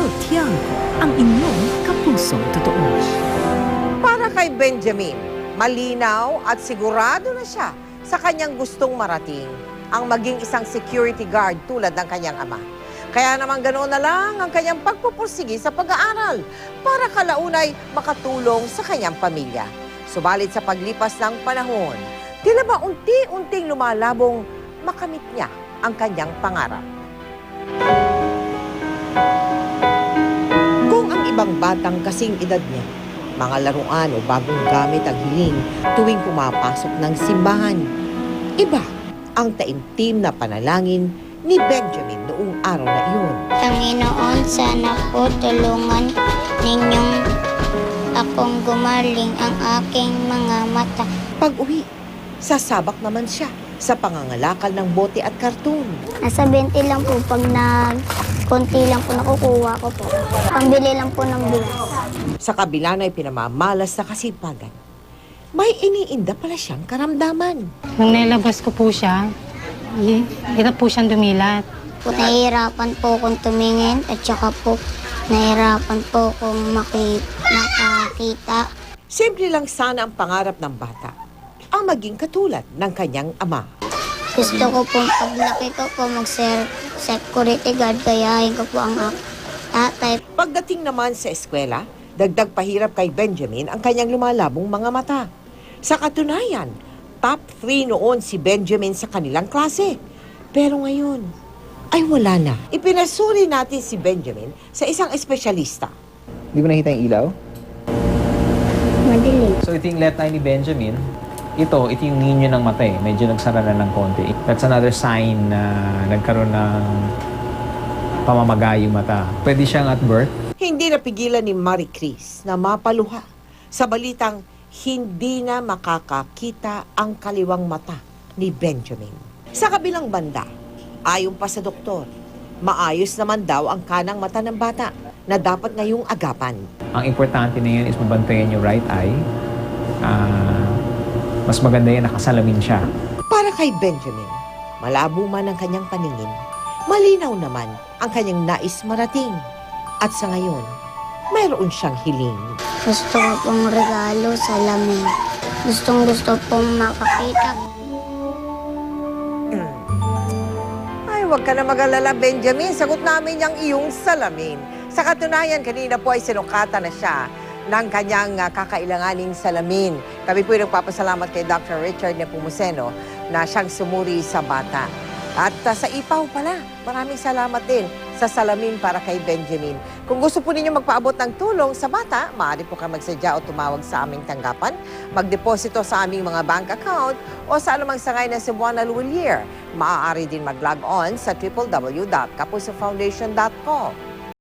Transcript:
Del Tiago, ang inyong kapusong totoo. Para kay Benjamin, malinaw at sigurado na siya sa kanyang gustong marating ang maging isang security guard tulad ng kanyang ama. Kaya naman ganoon na lang ang kanyang pagpupursige sa pag-aaral para kalaunay makatulong sa kanyang pamilya. Subalit sa paglipas ng panahon, tila ba unti-unting lumalabong makamit niya ang kanyang pangarap. Kung ang ibang batang kasing edad niya, mga laruan o bagong gamit ang hiling tuwing pumapasok ng simbahan, iba ang taimtim na panalangin ni Benjamin noong araw na iyon. Panginoon, sana po tulungan ninyong akong gumaling ang aking mga mata. Pag-uwi, sasabak naman siya sa pangangalakal ng bote at karton. Nasa 20 lang po pag konti lang po nakukuha ko po. Pambili lang po ng bigas. Sa kabila na pinamamalas na kasipagan, may iniinda pala siyang karamdaman. Nung nailabas ko po siya, hirap po siyang dumilat. Nahihirapan po akong tumingin at saka po nahihirapan po akong makakita. Simple lang sana ang pangarap ng bata, ang maging katulad ng kanyang ama. Gusto ko pong paglaki ko po mag-security guard, kayahin ko po ang tatay. Pagdating naman sa eskwela, dagdag pahirap kay Benjamin ang kanyang lumalabong mga mata. Sa katunayan, top 3 noon si Benjamin sa kanilang klase. Pero ngayon, ay wala na. Ipinasuri natin si Benjamin sa isang espesyalista. Di mo nakita yung ilaw? Madilim. So ito yung left eye ni Benjamin. Ito yung ninyo ng mata eh. Medyo nagsara na ng konti. That's another sign na nagkaroon ng pamamaga yung mata. Pwede siyang at birth. Hindi napigilan ni Marie Chris na mapaluha sa balitang hindi na makakakita ang kaliwang mata ni Benjamin. Sa kabilang banda, ayon pa sa doktor, maayos naman daw ang kanang mata ng bata na dapat ngayong agapan. Ang importante na yun is mabantayan yung right eye. Mas maganda yan nakasalamin siya. Para kay Benjamin, malabo man ang kanyang paningin, malinaw naman ang kanyang nais marating. At sa ngayon, mayroon siyang hiling. Gusto ko pong regalo sa lamin. Gusto pong makakita. Ay, huwag ka na mag-alala, Benjamin. Sagot namin yung iyong salamin. Sa katunayan, kanina po ay sinukatan na siya ng kanyang kakailanganing salamin. Kami po ay nagpapasalamat kay Dr. Richard Nepomuceno na siyang sumuri sa bata. At sa ipaw pala, maraming salamat din sa salamin para kay Benjamin. Kung gusto po ninyo magpaabot ng tulong sa bata, maaari po kayo magsadya o tumawag sa aming tanggapan, magdeposito sa aming mga bank account o sa anumang sangay ng Cebuana Luwilier. Maaari din mag-log on sa www.kapusofoundation.com.